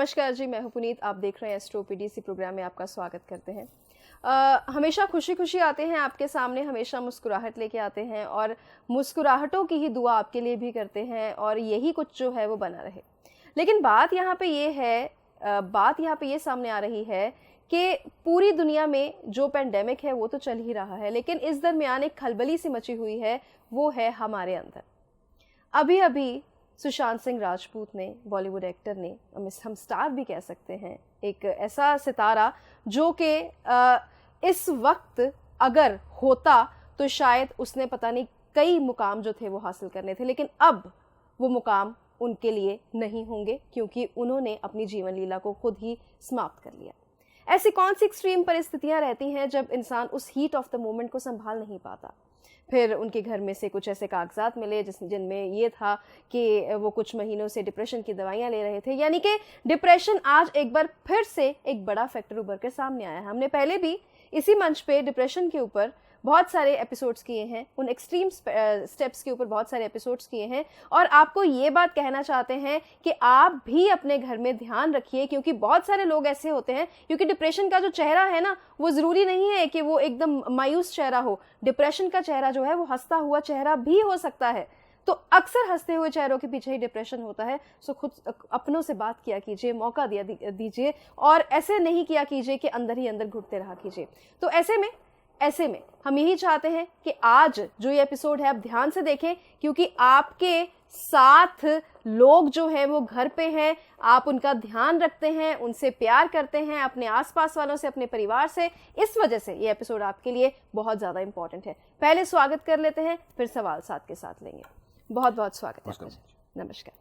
नमस्कार जी, मैं हूं पुनीत। आप देख रहे हैं एस्ट्रो पीडीसी प्रोग्राम में आपका स्वागत करते हैं। हमेशा खुशी खुशी आते हैं आपके सामने, हमेशा मुस्कुराहट लेके आते हैं और मुस्कुराहटों की ही दुआ आपके लिए भी करते हैं और यही कुछ जो है वो बना रहे। लेकिन बात यहाँ पे ये है, बात यहाँ पे ये सामने आ रही है कि पूरी दुनिया में जो पेंडेमिक है वो तो चल ही रहा है, लेकिन इस दरमियान एक खलबली सी मची हुई है, वो है हमारे अंदर। अभी अभी सुशांत सिंह राजपूत ने, बॉलीवुड एक्टर ने, हम स्टार भी कह सकते हैं, एक ऐसा सितारा जो कि इस वक्त अगर होता तो शायद उसने पता नहीं कई मुकाम जो थे वो हासिल करने थे, लेकिन अब वो मुकाम उनके लिए नहीं होंगे क्योंकि उन्होंने अपनी जीवन लीला को खुद ही समाप्त कर लिया। ऐसी कौन सी एक्सट्रीम परिस्थितियां रहती हैं जब इंसान उस हीट ऑफ द मोमेंट को संभाल नहीं पाता। फिर उनके घर में से कुछ ऐसे कागजात मिले जिनमें ये था कि वो कुछ महीनों से डिप्रेशन की दवाइयां ले रहे थे, यानी कि डिप्रेशन आज एक बार फिर से एक बड़ा फैक्टर उभर कर सामने आया है। हमने पहले भी इसी मंच पे डिप्रेशन के ऊपर बहुत सारे एपिसोड्स किए हैं, उन एक्सट्रीम स्टेप्स के ऊपर बहुत सारे एपिसोड्स किए हैं और आपको ये बात कहना चाहते हैं कि आप भी अपने घर में ध्यान रखिए, क्योंकि बहुत सारे लोग ऐसे होते हैं, क्योंकि डिप्रेशन का जो चेहरा है ना, वो ज़रूरी नहीं है कि वो एकदम मायूस चेहरा हो। डिप्रेशन का चेहरा जो है वो हंसता हुआ चेहरा भी हो सकता है। तो अक्सर हंसते हुए चेहरों के पीछे ही डिप्रेशन होता है। सो खुद अपनों से बात किया कीजिए, मौका दीजिए और ऐसे नहीं किया कीजिए कि अंदर ही अंदर घुटते रहा कीजिए। तो ऐसे में हम यही चाहते हैं कि आज जो ये एपिसोड है आप ध्यान से देखें, क्योंकि आपके साथ लोग जो हैं वो घर पे हैं, आप उनका ध्यान रखते हैं, उनसे प्यार करते हैं, अपने आसपास वालों से, अपने परिवार से। इस वजह से ये एपिसोड आपके लिए बहुत ज़्यादा इंपॉर्टेंट है। पहले स्वागत कर लेते हैं, फिर सवाल साथ के साथ लेंगे। बहुत बहुत स्वागत है। नमस्कार।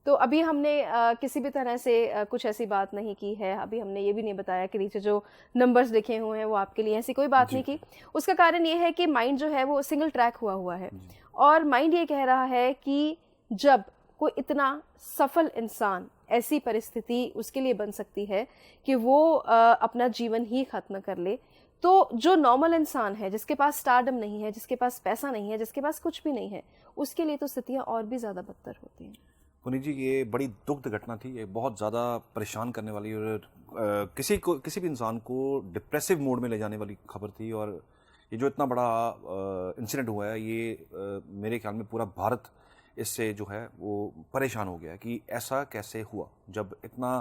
तो अभी हमने किसी भी तरह से कुछ ऐसी बात नहीं की है, अभी हमने ये भी नहीं बताया कि नीचे जो नंबर्स लिखे हुए हैं वो आपके लिए, ऐसी कोई बात नहीं की। उसका कारण ये है कि माइंड जो है वो सिंगल ट्रैक हुआ है और माइंड ये कह रहा है कि जब कोई इतना सफल इंसान, ऐसी परिस्थिति उसके लिए बन सकती है कि वो अपना जीवन ही खत्म कर ले, तो जो नॉर्मल इंसान है, जिसके पास स्टारडम नहीं है, जिसके पास पैसा नहीं है, जिसके पास कुछ भी नहीं है, उसके लिए तो स्थितियाँ और भी ज़्यादा बदतर होती हैं। पुनीत जी, ये बड़ी दुखद घटना थी, ये बहुत ज़्यादा परेशान करने वाली और किसी भी इंसान को डिप्रेसिव मोड में ले जाने वाली खबर थी। और ये जो इतना बड़ा इंसिडेंट हुआ है, ये मेरे ख्याल में पूरा भारत इससे जो है वो परेशान हो गया कि ऐसा कैसे हुआ। जब इतना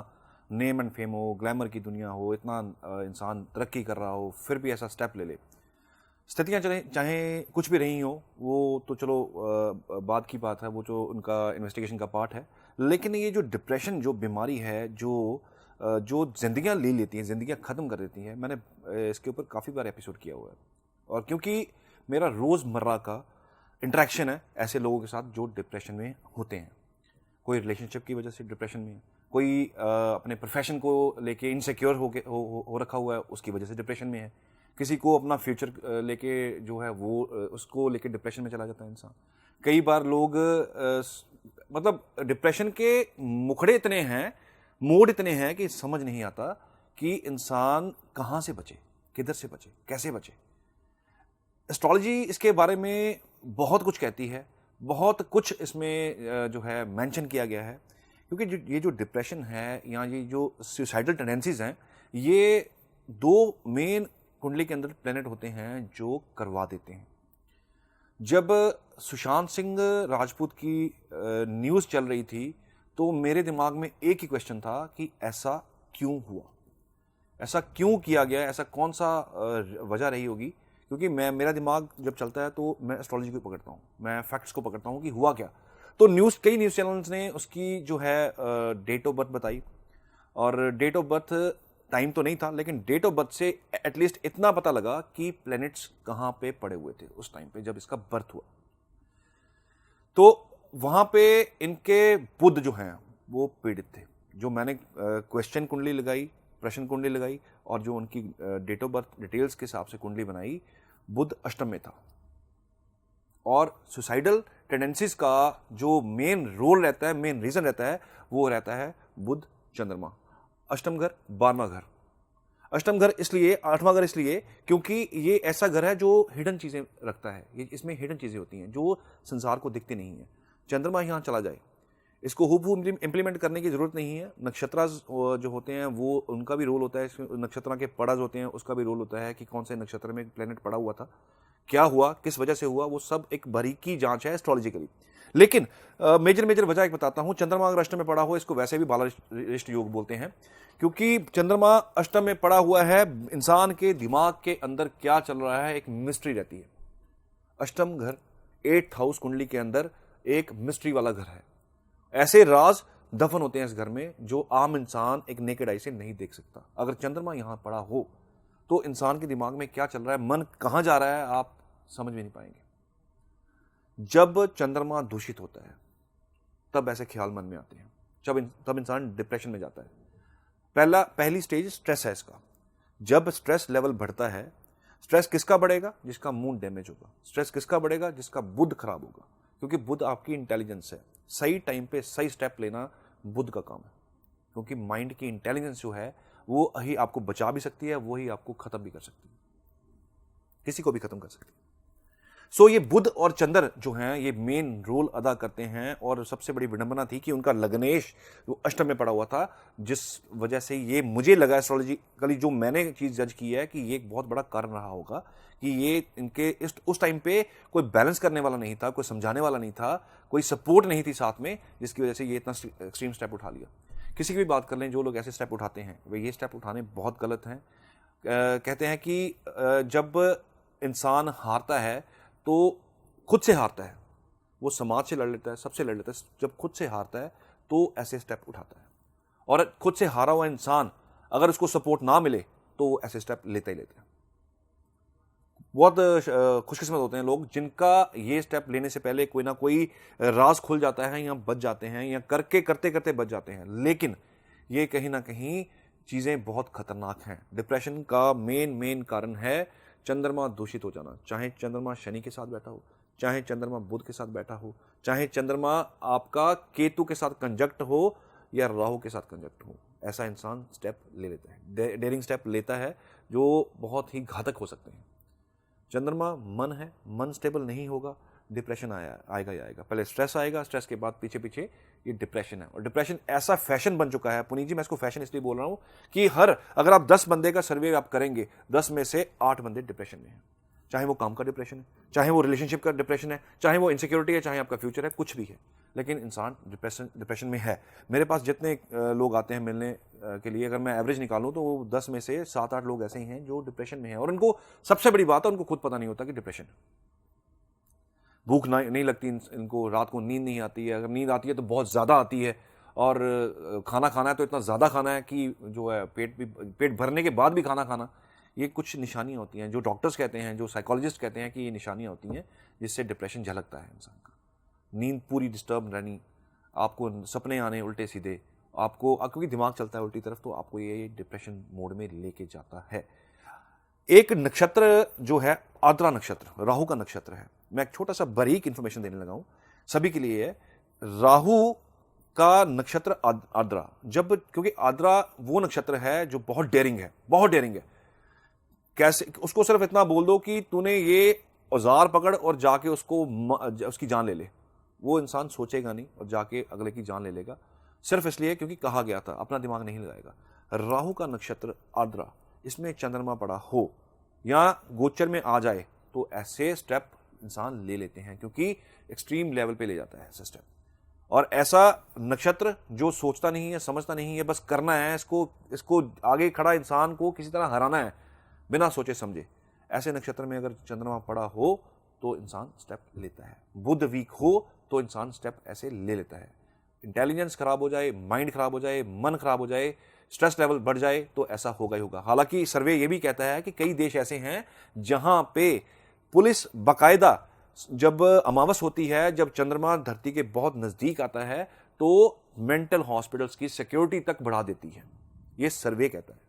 नेम एंड फेम हो, ग्लैमर की दुनिया हो, इतना इंसान तरक्की कर रहा हो, फिर भी ऐसा स्टेप ले ले। स्थितियाँ चाहे कुछ भी रही हो, वो तो चलो बात की बात है, वो जो उनका इन्वेस्टिगेशन का पार्ट है। लेकिन ये जो डिप्रेशन, जो बीमारी है, जो जिंदगियाँ ले लेती हैं, जिंदगियाँ ख़त्म कर देती हैं, मैंने इसके ऊपर काफ़ी बार एपिसोड किया हुआ है। और क्योंकि मेरा रोज़मर्रा का इंटरेक्शन है ऐसे लोगों के साथ जो डिप्रेशन में होते हैं। कोई रिलेशनशिप की वजह से डिप्रेशन में, कोई अपने प्रोफेशन को लेके इनसिक्योर हो रखा हुआ है, उसकी वजह से डिप्रेशन में है। किसी को अपना फ्यूचर लेके जो है वो उसको लेके डिप्रेशन में चला जाता है इंसान। कई बार लोग मतलब डिप्रेशन के मुखड़े इतने हैं, मोड इतने हैं कि समझ नहीं आता कि इंसान कहाँ से बचे, किधर से बचे, कैसे बचे। एस्ट्रोलॉजी इसके बारे में बहुत कुछ कहती है, बहुत कुछ इसमें जो है मेंशन किया गया है। क्योंकि ये जो डिप्रेशन है या ये जो सुसाइडल टेंडेंसीज हैं, ये दो मेन कुंडली के अंदर प्लेनेट होते हैं जो करवा देते हैं। जब सुशांत सिंह राजपूत की न्यूज़ चल रही थी तो मेरे दिमाग में एक ही क्वेश्चन था कि ऐसा क्यों हुआ, ऐसा क्यों किया गया, ऐसा कौन सा वजह रही होगी। क्योंकि मेरा दिमाग जब चलता है तो मैं एस्ट्रोलॉजी को पकड़ता हूँ, मैं फैक्ट्स को पकड़ता हूँ कि हुआ क्या। तो कई न्यूज़ चैनल्स ने उसकी जो है डेट ऑफ बर्थ बताई, और डेट ऑफ बर्थ टाइम तो नहीं था, लेकिन डेट ऑफ बर्थ से एटलीस्ट इतना पता लगा कि प्लैनेट्स कहाँ पे पड़े हुए थे उस टाइम पे जब इसका बर्थ हुआ। तो वहाँ पे इनके बुध जो हैं वो पीड़ित थे। जो मैंने क्वेश्चन कुंडली लगाई, प्रश्न कुंडली लगाई और जो उनकी डेट ऑफ बर्थ डिटेल्स के हिसाब से कुंडली बनाई, बुध अष्टम में था। और सुसाइडल टेंडेंसीज का जो मेन रोल रहता है, मेन रीजन रहता है, वो रहता है बुध चंद्रमा। अष्टम घर 12वां घर। अष्टम घर इसलिए, 8वां घर इसलिए क्योंकि ये ऐसा घर है जो हिडन चीज़ें रखता है। ये इसमें हिडन चीज़ें होती हैं जो संसार को दिखती नहीं है। चंद्रमा यहाँ चला जाए, इसको हूबहू इम्प्लीमेंट करने की ज़रूरत नहीं है। नक्षत्र जो होते हैं वो उनका भी रोल होता है, इसमें नक्षत्र के पड़ाज होते हैं उसका भी रोल होता है कि कौन से नक्षत्र में प्लेनेट पड़ा हुआ था, क्या हुआ, किस वजह से हुआ, वो सब एक बारीकी जांच है एस्ट्रोलॉजिकली। लेकिन मेजर वजह एक बताता हूं, चंद्रमा अगर अष्टम में पड़ा हो, इसको वैसे भी बालारिष्ट योग बोलते हैं, क्योंकि चंद्रमा अष्टम में पड़ा हुआ है, इंसान के दिमाग के अंदर क्या चल रहा है एक मिस्ट्री रहती है। अष्टम घर 8th हाउस कुंडली के अंदर एक मिस्ट्री वाला घर है। ऐसे राज दफन होते हैं इस घर में जो आम इंसान एक नेकेड आई से नहीं देख सकता। अगर चंद्रमा यहां पड़ा हो तो इंसान के दिमाग में क्या चल रहा है, मन कहां जा रहा है, आप समझ में नहीं पाएंगे। जब चंद्रमा दूषित होता है तब ऐसे ख्याल मन में आते हैं, तब इंसान डिप्रेशन में जाता है। पहली स्टेज स्ट्रेस है इसका। जब स्ट्रेस लेवल बढ़ता है, स्ट्रेस किसका बढ़ेगा, जिसका मूड डैमेज होगा। स्ट्रेस किसका बढ़ेगा, जिसका बुध खराब होगा, क्योंकि बुध आपकी इंटेलिजेंस है। सही टाइम पे सही स्टेप लेना बुध का काम है, क्योंकि माइंड की इंटेलिजेंस जो है वो ही आपको बचा भी सकती है, वो ही आपको खत्म भी कर सकती है, किसी को भी खत्म कर सकती है। सो ये बुध और चंद्र जो हैं ये मेन रोल अदा करते हैं। और सबसे बड़ी विडंबना थी कि उनका लग्नेश जो अष्टम में पड़ा हुआ था, जिस वजह से ये मुझे लगा एस्ट्रोलॉजिकली जो मैंने चीज जज की है कि ये एक बहुत बड़ा कारण रहा होगा कि ये इनके उस टाइम पे कोई बैलेंस करने वाला नहीं था, कोई समझाने वाला नहीं था, कोई सपोर्ट नहीं थी साथ में, जिसकी वजह से ये इतना एक्सट्रीम स्टेप उठा लिया। किसी की भी बात कर लें, जो लोग ऐसे स्टेप उठाते हैं वे ये स्टेप उठाने बहुत गलत हैं। कहते हैं कि जब इंसान हारता है तो खुद से हारता है, वो समाज से लड़ लेता है, सबसे लड़ लेता है। जब खुद से हारता है तो ऐसे स्टेप उठाता है, और खुद से हारा हुआ इंसान अगर उसको सपोर्ट ना मिले तो वो ऐसे स्टेप लेता ही लेता है। बहुत खुशकिस्मत होते हैं लोग जिनका ये स्टेप लेने से पहले कोई ना कोई राज खुल जाता है, या बच जाते हैं, या करते करते बच जाते हैं। लेकिन ये कहीं ना कहीं चीज़ें बहुत खतरनाक हैं। डिप्रेशन का मेन कारण है चंद्रमा दूषित हो जाना। चाहे चंद्रमा शनि के साथ बैठा हो, चाहे चंद्रमा बुध के साथ बैठा हो, चाहे चंद्रमा आपका केतु के साथ कंजक्ट हो या राहु के साथ कंजक्ट हो, ऐसा इंसान स्टेप ले लेता है, डेयरिंग स्टेप लेता है जो बहुत ही घातक हो सकते हैं। चंद्रमा मन है, मन स्टेबल नहीं होगा, डिप्रेशन आएगा ही आएगा। पहले स्ट्रेस आएगा, स्ट्रेस के बाद पीछे ये डिप्रेशन है। और डिप्रेशन ऐसा फैशन बन चुका है पुनीत जी, मैं इसको फैशन इसलिए बोल रहा हूं कि अगर आप 10 बंदे का सर्वे आप करेंगे, 10 में से 8 बंदे डिप्रेशन में हैं। चाहे वो काम का डिप्रेशन है, चाहे वो रिलेशनशिप का डिप्रेशन है, चाहे वो इनसिक्योरिटी है, चाहे आपका फ्यूचर है, कुछ भी है, लेकिन इंसान डिप्रेशन में है। मेरे पास जितने लोग आते हैं मिलने के लिए, अगर मैं एवरेज निकालूं तो वो 10 में से 7-8 लोग ऐसे ही हैं जो डिप्रेशन में हैं। और उनको सबसे बड़ी बात है, उनको खुद पता नहीं होता कि डिप्रेशन है। भूख नहीं लगती इनको, रात को नींद नहीं आती है, अगर नींद आती है तो बहुत ज़्यादा आती है, और खाना खाना है तो इतना ज़्यादा खाना है कि जो है पेट भरने के बाद भी खाना खाना। ये कुछ निशानियाँ होती हैं जो डॉक्टर्स कहते हैं, जो साइकोलॉजिस्ट कहते हैं कि ये निशानियाँ होती हैं जिससे डिप्रेशन झलकता है इंसान का। नींद पूरी डिस्टर्ब रहनी, आपको सपने आने उल्टे सीधे, क्योंकि दिमाग चलता है उल्टी तरफ, तो आपको ये डिप्रेशन मोड में लेके जाता है। एक नक्षत्र जो है आद्रा नक्षत्र, राहु का नक्षत्र है। मैं एक छोटा सा बारीक इंफॉर्मेशन देने लगा हूं सभी के लिए है। राहु का नक्षत्र आद्रा, क्योंकि आद्रा वो नक्षत्र है जो बहुत डेयरिंग है। कैसे, उसको सिर्फ इतना बोल दो कि तूने ये औजार पकड़ और जाके उसकी जान ले ले, वो इंसान सोचेगा नहीं और जाके अगले की जान ले लेगा, सिर्फ इसलिए क्योंकि कहा गया था, अपना दिमाग नहीं लगाएगा। राहु का नक्षत्र आद्रा, इसमें चंद्रमा पड़ा हो या गोचर में आ जाए तो ऐसे स्टेप इंसान ले लेते हैं, क्योंकि एक्सट्रीम लेवल पे ले जाता है ऐसे स्टेप। और ऐसा नक्षत्र जो सोचता नहीं है, समझता नहीं है, बस करना है, इसको आगे खड़ा इंसान को किसी तरह हराना है बिना सोचे समझे, ऐसे नक्षत्र में अगर चंद्रमा पड़ा हो तो इंसान स्टेप लेता है। बुध वीक हो तो इंसान स्टेप ऐसे ले लेता है। इंटेलिजेंस खराब हो जाए, माइंड खराब हो जाए, मन खराब हो जाए, स्ट्रेस लेवल बढ़ जाए तो ऐसा होगा ही होगा। हालांकि सर्वे ये भी कहता है कि कई देश ऐसे हैं जहां पे पुलिस बाकायदा, जब अमावस होती है, जब चंद्रमा धरती के बहुत नजदीक आता है, तो मेंटल हॉस्पिटल्स की सिक्योरिटी तक बढ़ा देती है। ये सर्वे कहता है,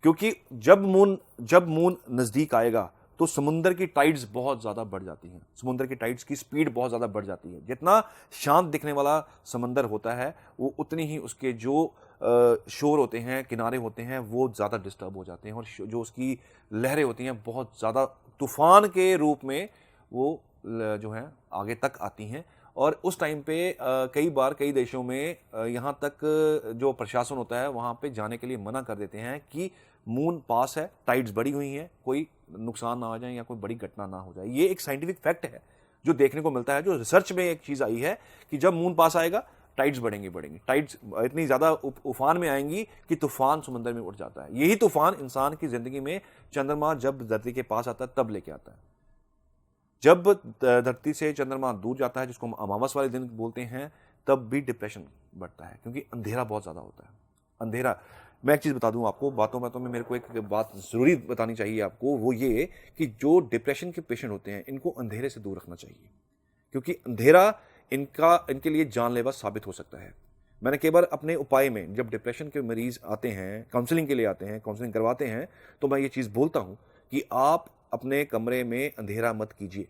क्योंकि जब मून नजदीक आएगा तो समुद्र की टाइड्स बहुत ज्यादा बढ़ जाती हैं, समुद्र की टाइड्स की स्पीड बहुत ज्यादा बढ़ जाती है। जितना शांत दिखने वाला समंदर होता है, वो उतनी ही उसके जो शोर होते हैं, किनारे होते हैं, वो ज्यादा डिस्टर्ब हो जाते हैं, और जो उसकी लहरें होती हैं बहुत ज्यादा तूफान के रूप में वो जो हैं आगे तक आती हैं। और उस टाइम पे कई बार कई देशों में यहाँ तक जो प्रशासन होता है वहाँ पे जाने के लिए मना कर देते हैं कि मून पास है, टाइड्स बढ़ी हुई हैं, कोई नुकसान ना हो जाए या कोई बड़ी घटना ना हो जाए। ये एक साइंटिफिक फैक्ट है जो देखने को मिलता है, जो रिसर्च में एक चीज़ आई है कि जब मून पास आएगा टाइड्स बढ़ेंगी। टाइड्स इतनी ज़्यादा उफान में आएंगी कि तूफान समंदर में उठ जाता है। यही तूफान इंसान की ज़िंदगी में चंद्रमा जब धरती के पास आता है तब लेके आता है। जब धरती से चंद्रमा दूर जाता है, जिसको हम अमावस वाले दिन बोलते हैं, तब भी डिप्रेशन बढ़ता है, क्योंकि अंधेरा बहुत ज़्यादा होता है। अंधेरा, मैं एक चीज़ बता दूं आपको, बातों बातों में मेरे को एक बात ज़रूरी बतानी चाहिए आपको, वो ये कि जो डिप्रेशन के पेशेंट होते हैं इनको अंधेरे से दूर रखना चाहिए, क्योंकि अंधेरा इनके लिए जानलेवा साबित हो सकता है। मैंने कई बार अपने उपाय में, जब डिप्रेशन के मरीज आते हैं, काउंसलिंग के लिए आते हैं, काउंसलिंग करवाते हैं, तो मैं ये चीज़ बोलता हूँ कि आप अपने कमरे में अंधेरा मत कीजिए।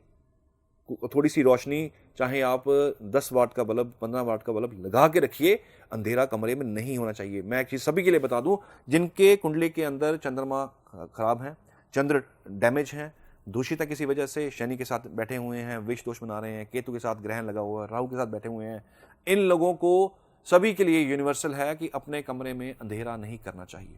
थोड़ी सी रोशनी, चाहे आप 10 वाट का बल्ब, 15 वाट का बल्ब लगा के रखिए, अंधेरा कमरे में नहीं होना चाहिए। मैं एक चीज़ सभी के लिए बता दूं, जिनके कुंडली के अंदर चंद्रमा खराब हैं, चंद्र डैमेज हैं, दूषित है किसी वजह से, शनि के साथ बैठे हुए हैं, विष दोष बना रहे हैं, केतु के साथ ग्रहण लगा हुआ है, राहु के साथ बैठे हुए हैं, इन लोगों को सभी के लिए यूनिवर्सल है कि अपने कमरे में अंधेरा नहीं करना चाहिए।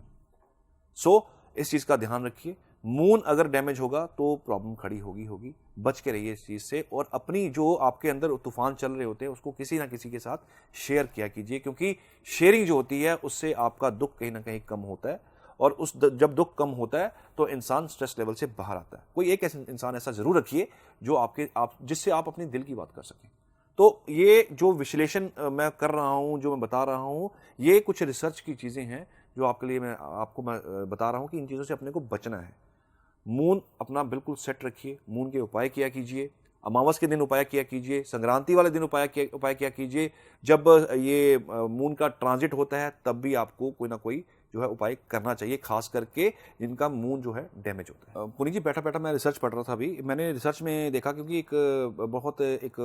सो इस चीज़ का ध्यान रखिए। मून अगर डैमेज होगा तो प्रॉब्लम खड़ी होगी, बच के रहिए इस चीज़ से। और अपनी जो आपके अंदर तूफान चल रहे होते हैं उसको किसी ना किसी के साथ शेयर किया कीजिए, क्योंकि शेयरिंग जो होती है उससे आपका दुख कहीं ना कहीं कम होता है। और जब दुख कम होता है तो इंसान स्ट्रेस लेवल से बाहर आता है। कोई एक इंसान ऐसा जरूर रखिए जो जिससे आप अपने दिल की बात कर सकें। तो ये जो विश्लेषण मैं कर रहा हूँ, जो मैं बता रहा हूँ, ये कुछ रिसर्च की चीज़ें हैं जो आपके लिए मैं बता रहा हूँ कि इन चीज़ों से अपने को बचना है। मून अपना बिल्कुल सेट रखिए, मून के उपाय किया कीजिए, अमावस के दिन उपाय किया कीजिए, संक्रांति वाले दिन उपाय किया कीजिए। जब ये मून का ट्रांजिट होता है तब भी आपको कोई ना कोई जो है उपाय करना चाहिए, खास करके जिनका मून जो है डैमेज होता है। पुनीत जी, बैठा बैठा मैं रिसर्च पढ़ रहा था अभी, मैंने रिसर्च में देखा, क्योंकि एक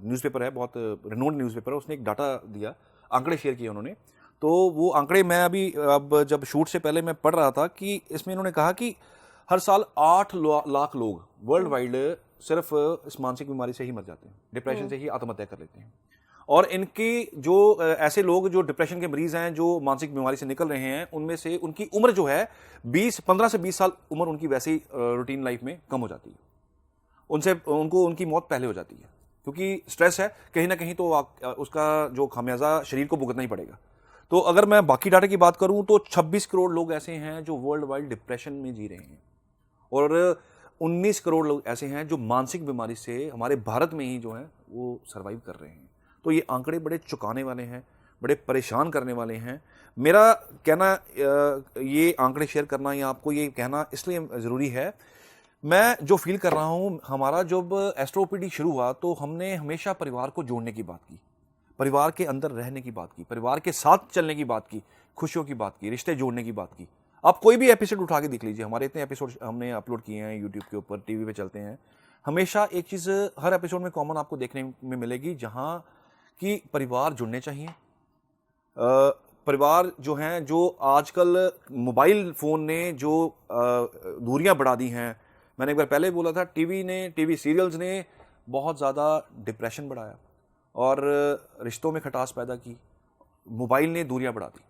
न्यूज़पेपर है, बहुत रिनोन्ड न्यूज़पेपर है, उसने एक डाटा दिया, आंकड़े शेयर किए उन्होंने। तो वो आंकड़े मैं अब जब शूट से पहले मैं पढ़ रहा था कि इसमें इन्होंने कहा कि हर साल 8 लाख लोग वर्ल्ड वाइड सिर्फ इस मानसिक बीमारी से ही मर जाते हैं, डिप्रेशन से ही आत्महत्या कर लेते हैं। और इनकी जो ऐसे लोग जो डिप्रेशन के मरीज हैं, जो मानसिक बीमारी से निकल रहे हैं, उनमें से उनकी उम्र जो है 15 से 20 साल उम्र उनकी वैसे ही रूटीन लाइफ में कम हो जाती है। उनकी मौत पहले हो जाती है, क्योंकि स्ट्रेस है कहीं ना कहीं, तो उसका जो खामियाजा शरीर को भुगतना ही पड़ेगा। तो अगर मैं बाकी डाटा की बात करूं तो 26 करोड़ लोग ऐसे हैं जो वर्ल्ड वाइड डिप्रेशन में जी रहे हैं, और 19 करोड़ लोग ऐसे हैं जो मानसिक बीमारी से हमारे भारत में ही जो है वो सर्वाइव कर रहे हैं। तो ये आंकड़े बड़े चौंकाने वाले हैं, बड़े परेशान करने वाले हैं। मेरा कहना, ये आंकड़े शेयर करना या आपको ये कहना इसलिए ज़रूरी है, मैं जो फील कर रहा हूँ, हमारा जब एस्ट्रोपीडी शुरू हुआ तो हमने हमेशा परिवार को जोड़ने की बात की, परिवार के अंदर रहने की बात की, परिवार के साथ चलने की बात की, खुशियों की बात की, रिश्ते जोड़ने की बात की। आप कोई भी एपिसोड उठा के देख लीजिए, हमारे इतने एपिसोड हमने अपलोड किए हैं यूट्यूब के ऊपर, टीवी पे चलते हैं, हमेशा एक चीज़ हर एपिसोड में कॉमन आपको देखने में मिलेगी, जहाँ कि परिवार जुड़ने चाहिए। परिवार जो हैं, जो आजकल मोबाइल फ़ोन ने जो दूरियां बढ़ा दी हैं, मैंने एक बार पहले बोला था, टीवी सीरियल्स ने बहुत ज़्यादा डिप्रेशन बढ़ाया और रिश्तों में खटास पैदा की। मोबाइल ने दूरियां बढ़ा दी,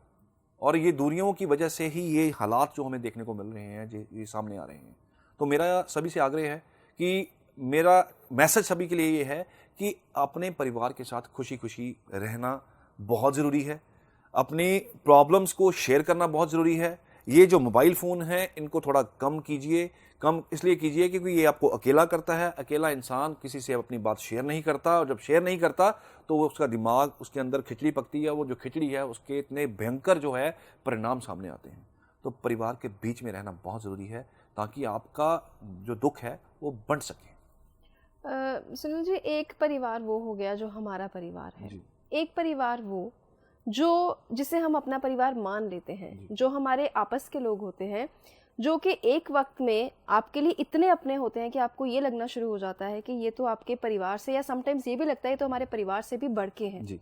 और ये दूरियों की वजह से ही ये हालात जो हमें देखने को मिल रहे हैं, ये सामने आ रहे हैं। तो मेरा सभी से आग्रह है कि मेरा मैसेज सभी के लिए ये है कि अपने परिवार के साथ खुशी खुशी रहना बहुत ज़रूरी है, अपनी प्रॉब्लम्स को शेयर करना बहुत ज़रूरी है। ये जो मोबाइल फ़ोन है इनको थोड़ा कम कीजिए, कम इसलिए कीजिए क्योंकि ये आपको अकेला करता है। अकेला इंसान किसी से अपनी बात शेयर नहीं करता, और जब शेयर नहीं करता तो वो उसका दिमाग, उसके अंदर खिचड़ी पकती है, वो जो खिचड़ी है उसके इतने भयंकर जो है परिणाम सामने आते हैं। तो परिवार के बीच में रहना बहुत ज़रूरी है ताकि आपका जो दुख है वो बंट सके। सुनील जी, एक परिवार वो हो गया जो हमारा परिवार है, एक परिवार वो जिसे हम अपना परिवार मान लेते हैं, जो हमारे आपस के लोग होते हैं, जो कि एक वक्त में आपके लिए इतने अपने होते हैं कि आपको ये लगना शुरू हो जाता है कि ये तो आपके परिवार से, या समटाइम्स ये भी लगता है तो हमारे परिवार से भी बढ़ के हैं।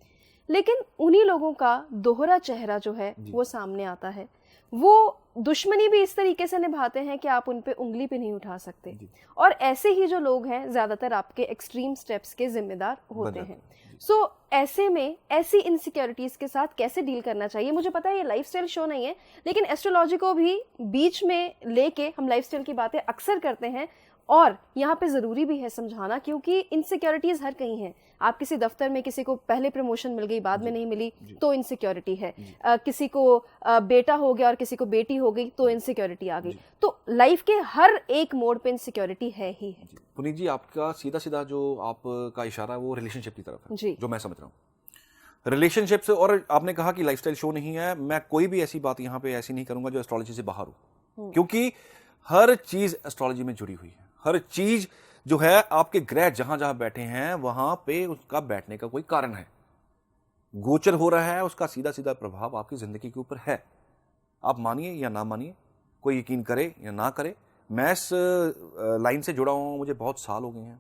लेकिन उन्हीं लोगों का दोहरा चेहरा जो है वो सामने आता है। वो दुश्मनी भी इस तरीके से निभाते हैं कि आप उन पे उंगली पे नहीं उठा सकते। और ऐसे ही जो लोग हैं ज़्यादातर आपके एक्सट्रीम स्टेप्स के जिम्मेदार होते हैं। सो ऐसे में ऐसी इनसिक्योरिटीज़ के साथ कैसे डील करना चाहिए? मुझे पता है ये लाइफस्टाइल शो नहीं है, लेकिन एस्ट्रोलॉजी को भी बीच में लेके हम लाइफस्टाइल की बातें अक्सर करते हैं, और यहाँ पे ज़रूरी भी है समझाना, क्योंकि इनसिक्योरिटीज़ हर कहीं हैं। आप किसी दफ्तर में किसी को पहले प्रमोशन मिल गई, बाद में नहीं मिली, तो इनसिक्योरिटी है। किसी को बेटा हो गया और किसी को बेटी हो गई, तो इनसिक्योरिटी आ गई। तो लाइफ के हर एक मोड पे इनसिक्योरिटी है ही है। पुनीत जी, आपका सीधा सीधा जो आपका इशारा है वो रिलेशनशिप की तरफ है, जो मैं समझ रहा हूँ रिलेशनशिप से। और आपने कहा कि लाइफस्टाइल शो नहीं है, मैं कोई भी ऐसी बात यहाँ पे ऐसी नहीं करूंगा जो एस्ट्रोलॉजी से बाहर हो, क्योंकि हर चीज एस्ट्रोलॉजी में जुड़ी हुई है। हर चीज जो है, आपके ग्रह जहां जहां बैठे हैं वहां पे उसका बैठने का कोई कारण है, गोचर हो रहा है, उसका सीधा सीधा प्रभाव आपकी जिंदगी के ऊपर है। आप मानिए या ना मानिए, कोई यकीन करे या ना करे, मैं इस लाइन से जुड़ा हूँ, मुझे बहुत साल हो गए हैं,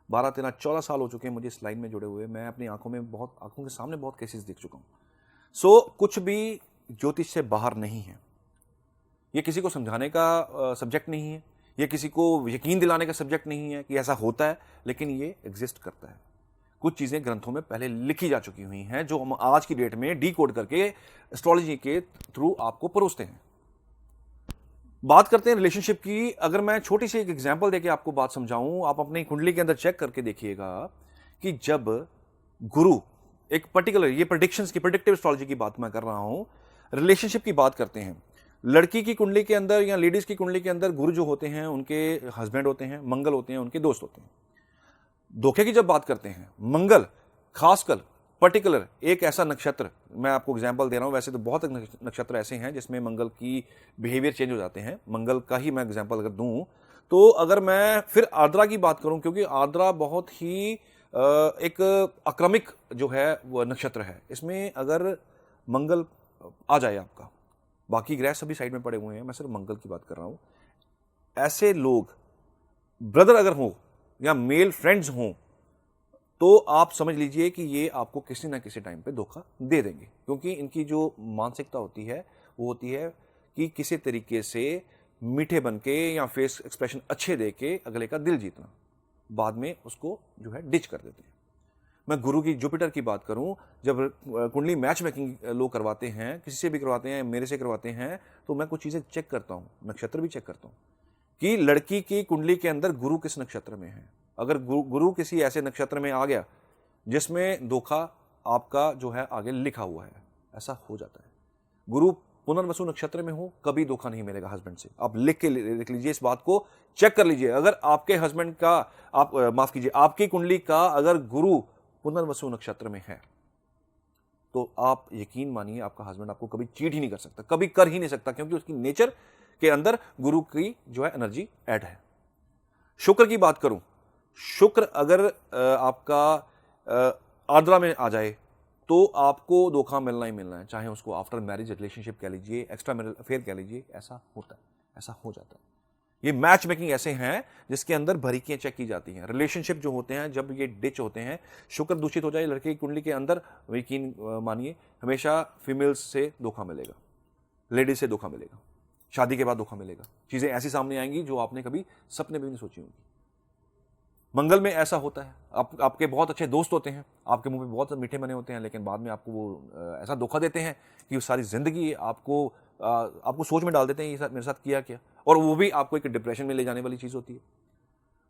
12, 13, 14 साल हो चुके हैं मुझे इस लाइन में जुड़े हुए। मैं अपनी आंखों के सामने बहुत केसेस देख चुका हूँ। सो कुछ भी ज्योतिष से बाहर नहीं है। ये किसी को समझाने का सब्जेक्ट नहीं है, ये किसी को यकीन दिलाने का सब्जेक्ट नहीं है कि ऐसा होता है, लेकिन ये एग्जिस्ट करता है। कुछ चीज़ें ग्रंथों में पहले लिखी जा चुकी हुई हैं, जो हम आज की डेट में डीकोड करके एस्ट्रोलॉजी के थ्रू आपको परोसते हैं। बात करते हैं रिलेशनशिप की। अगर मैं छोटी सी एक एग्जांपल देके आपको बात समझाऊं, आप अपनी कुंडली के अंदर चेक करके देखिएगा कि जब गुरु एक पर्टिकुलर, ये प्रेडिक्शंस की, प्रेडिक्टिव एस्ट्रोलॉजी की बात मैं कर रहा हूं, रिलेशनशिप की बात करते हैं, लड़की की कुंडली के अंदर या लेडीज की कुंडली के अंदर गुरु जो होते हैं उनके हस्बैंड होते हैं, मंगल होते हैं उनके दोस्त होते हैं। धोखे की जब बात करते हैं, मंगल खासकर पर्टिकुलर एक ऐसा नक्षत्र, मैं आपको एग्जांपल दे रहा हूं, वैसे तो बहुत नक्षत्र ऐसे हैं जिसमें मंगल की बिहेवियर चेंज हो जाते हैं। मंगल का ही मैं एग्जांपल अगर दूं, तो अगर मैं फिर आर्द्रा की बात करूं, क्योंकि आर्द्रा बहुत ही एक आक्रमिक जो है वो नक्षत्र है, इसमें अगर मंगल आ जाए आपका, बाकी ग्रह सभी साइड में पड़े हुए हैं, मैं सिर्फ मंगल की बात कर रहा हूं, ऐसे लोग ब्रदर अगर हो या मेल फ्रेंड्स हों, तो आप समझ लीजिए कि ये आपको किसी ना किसी टाइम पे धोखा दे देंगे, क्योंकि इनकी जो मानसिकता होती है वो होती है कि किसी तरीके से मीठे बन के या फेस एक्सप्रेशन अच्छे दे के अगले का दिल जीतना, बाद में उसको जो है डिच कर देते हैं। मैं गुरु की, जुपिटर की बात करूं, जब कुंडली मैच मेकिंग लोग करवाते हैं, किसी से भी करवाते हैं, मेरे से करवाते हैं, तो मैं कुछ चीज़ें चेक करता हूं, नक्षत्र भी चेक करता हूं कि लड़की की कुंडली के अंदर गुरु किस नक्षत्र में है। अगर गुरु किसी ऐसे नक्षत्र में आ गया जिसमें धोखा आपका जो है आगे लिखा हुआ है, ऐसा हो जाता है। गुरु पुनर्वसु नक्षत्र में हो, कभी धोखा नहीं मिलेगा हस्बैंड से। आप लिख लीजिए, इस बात को चेक कर लीजिए। अगर आपके हस्बैंड का, आप माफ कीजिए, आपकी कुंडली का अगर गुरु पुनर्वसु नक्षत्र में है, तो आप यकीन मानिए आपका हस्बैंड आपको कभी चीट ही नहीं कर सकता, कभी कर ही नहीं सकता, क्योंकि उसकी नेचर के अंदर गुरु की जो है एनर्जी ऐड है। शुक्र की बात करूं, शुक्र अगर आपका आर्द्रा में आ जाए, तो आपको धोखा मिलना ही मिलना है, चाहे उसको आफ्टर मैरिज रिलेशनशिप कह लीजिए, एक्स्ट्रा मैरिज अफेयर कह लीजिए, ऐसा होता है, ऐसा हो जाता है। ये मैच मेकिंग ऐसे हैं जिसके अंदर बारीकियां चेक की जाती हैं। रिलेशनशिप जो होते हैं, जब ये डिच होते हैं, शुक्र दूषित हो जाए लड़के की कुंडली के अंदर, यकीन मानिए हमेशा फीमेल्स से धोखा मिलेगा, लेडीज से धोखा मिलेगा, शादी के बाद धोखा मिलेगा, चीजें ऐसी सामने आएंगी जो आपने कभी सपने में भी नहीं सोची होंगी। मंगल में ऐसा होता है, आपके बहुत अच्छे दोस्त होते हैं, आपके मुंह पे बहुत मीठे बने होते हैं, लेकिन बाद में आपको वो ऐसा धोखा देते हैं कि सारी जिंदगी आपको सोच में डाल देते हैं ये मेरे साथ किया क्या, और वो भी आपको एक डिप्रेशन में ले जाने वाली चीज होती है।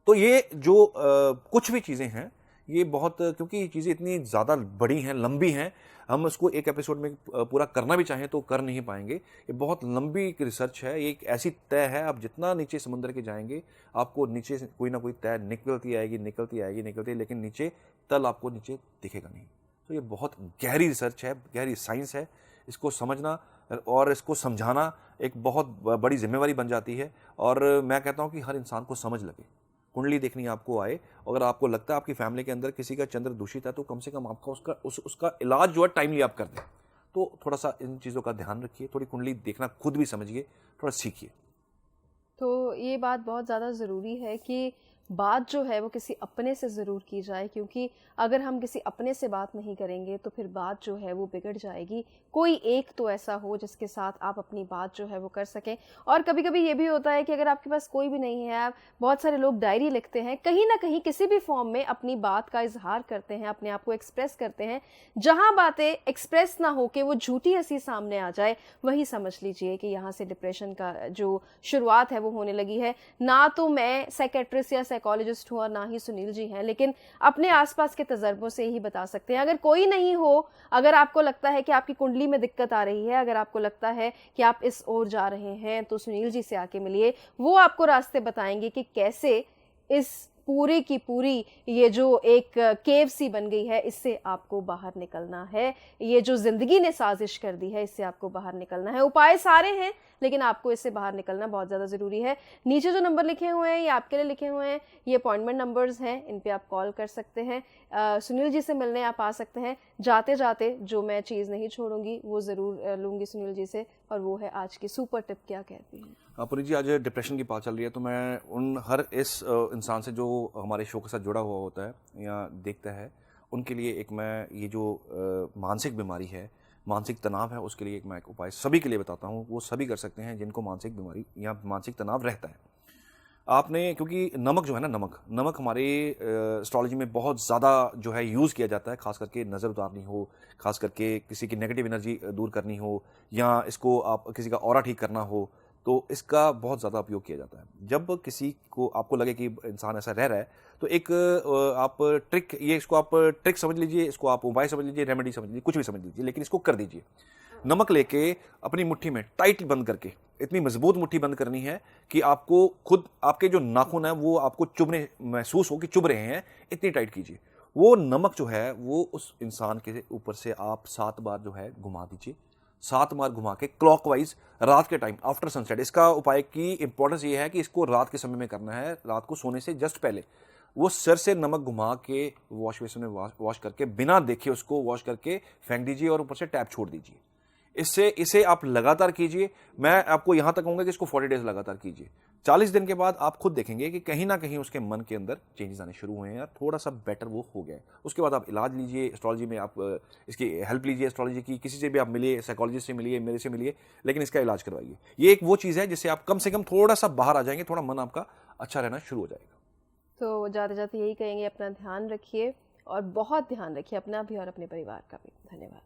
तो ये जो कुछ भी चीजें हैं, ये बहुत, क्योंकि ये चीजें इतनी ज्यादा बड़ी हैं, लंबी हैं, हम इसको एक एपिसोड में पूरा करना भी चाहें तो कर नहीं पाएंगे। ये बहुत लंबी रिसर्च है, ये एक ऐसी तय है, आप जितना नीचे समुद्र के जाएंगे आपको नीचे से कोई ना कोई तय निकलती आएगी, लेकिन नीचे तल आपको नीचे दिखेगा नहीं। तो ये बहुत गहरी रिसर्च है, गहरी साइंस है। इसको समझना और इसको समझाना एक बहुत बड़ी जिम्मेवारी बन जाती है, और मैं कहता हूँ कि हर इंसान को समझ लगे। कुंडली देखनी आपको आए, अगर आपको लगता है आपकी फैमिली के अंदर किसी का चंद्र दूषित है, तो कम से कम आपका उसका इलाज जो है टाइमली आप कर दें। तो थोड़ा सा इन चीज़ों का ध्यान रखिए, थोड़ी कुंडली देखना खुद भी समझिए, थोड़ा सीखिए। तो ये बात बहुत ज़्यादा ज़रूरी है कि बात जो है वो किसी अपने से ज़रूर की जाए, क्योंकि अगर हम किसी अपने से बात नहीं करेंगे तो फिर बात जो है वो बिगड़ जाएगी। कोई एक तो ऐसा हो जिसके साथ आप अपनी बात जो है वो कर सकें। और कभी कभी ये भी होता है कि अगर आपके पास कोई भी नहीं है, आप बहुत सारे लोग डायरी लिखते हैं, कहीं ना कहीं किसी भी फॉर्म में अपनी बात का इजहार करते हैं, अपने आप को एक्सप्रेस करते हैं। जहां बातें एक्सप्रेस ना हो के वो झूठी हंसी सामने आ जाए, वही समझ लीजिए कि यहाँ से डिप्रेशन का जो शुरुआत है वो होने लगी है। ना तो मैं साइकेट्रिस्ट या साइकोलॉजिस्ट हूँ और ना ही सुनील जी हैं, लेकिन अपने आसपास के तजर्बों से ही बता सकते हैं। अगर कोई नहीं हो, अगर आपको लगता है कि आपकी कुंडली में दिक्कत आ रही है, अगर आपको लगता है कि आप इस ओर जा रहे हैं, तो सुनील जी से आके मिलिए। वो आपको रास्ते बताएंगे कि कैसे इस पूरी की पूरी ये जो एक केव सी बन गई है, इससे आपको बाहर निकलना है। ये जो जिंदगी ने साजिश कर दी है, इससे आपको बाहर निकलना है। उपाय सारे हैं, लेकिन आपको इससे बाहर निकलना बहुत ज़्यादा ज़रूरी है। नीचे जो नंबर लिखे हुए हैं ये आपके लिए लिखे हुए हैं, ये अपॉइंटमेंट नंबर्स हैं, इन पे आप कॉल कर सकते हैं। सुनील जी से मिलने आप आ सकते हैं। जाते जाते जो मैं चीज़ नहीं छोड़ूंगी वो ज़रूर लूँगी सुनील जी से, और वो है आज की सुपर टिप। क्या कहती हैं पुरी जी? आज डिप्रेशन की बात चल रही है, तो मैं उन हर इस इंसान से जो हमारे शो के साथ जुड़ा हुआ होता है या देखता है, उनके लिए एक मैं ये जो मानसिक बीमारी है, मानसिक तनाव है, उसके लिए एक उपाय सभी के लिए बताता हूँ। वो सभी कर सकते हैं जिनको मानसिक बीमारी या मानसिक तनाव रहता है। आपने, क्योंकि नमक जो है ना, नमक हमारे एस्ट्रोलॉजी में बहुत ज़्यादा जो है यूज़ किया जाता है, खास करके नज़र उतारनी हो, खास करके किसी की नेगेटिव एनर्जी दूर करनी हो, या इसको आप किसी का ऑरा ठीक करना हो, तो इसका बहुत ज़्यादा उपयोग किया जाता है। जब किसी को आपको लगे कि इंसान ऐसा रह रहा है, तो एक आप ट्रिक, ये इसको आप ट्रिक समझ लीजिए, इसको आप उपाय समझ लीजिए, रेमेडी समझ लीजिए, कुछ भी समझ लीजिए, लेकिन इसको कर दीजिए। नमक लेके अपनी मुट्ठी में टाइट बंद करके, इतनी मजबूत मुट्ठी बंद करनी है कि आपको खुद आपके जो नाखून है वो आपको चुभने, महसूस हो कि चुभ रहे हैं, इतनी टाइट कीजिए। वो नमक जो है वो उस इंसान के ऊपर से आप 7 बार जो है घुमा दीजिए, 7 बार घुमा के क्लॉकवाइज, रात के टाइम आफ्टर सनसेट। इसका उपाय की इंपॉर्टेंस ये है कि इसको रात के समय में करना है, रात को सोने से जस्ट पहले। वो सर से नमक घुमा के वॉश बेसिन में वॉश करके, बिना देखे उसको वॉश करके फेंक दीजिए और ऊपर से टैप छोड़ दीजिए। इसे आप लगातार कीजिए। मैं आपको यहां तक कहूंगा कि इसको 40 डेज लगातार कीजिए। 40 दिन के बाद आप खुद देखेंगे कि कहीं ना कहीं उसके मन के अंदर चेंजेस आने शुरू हुए हैं या थोड़ा सा बेटर वो हो गया है। उसके बाद आप इलाज लीजिए, एस्ट्रोलॉजी में आप इसकी हेल्प लीजिए, एस्ट्रोलॉजी की किसी से भी आप मिलिए, साइकोलॉजिस्ट से मिलिए, मेरे से मिलिए, लेकिन इसका इलाज करवाइए। ये एक वो चीज़ है जिससे आप कम से कम थोड़ा सा बाहर आ जाएंगे, थोड़ा मन आपका अच्छा रहना शुरू हो जाएगा। तो जाते जाते यही कहेंगे, अपना ध्यान रखिए और बहुत ध्यान रखिए, अपना भी और अपने परिवार का भी। धन्यवाद।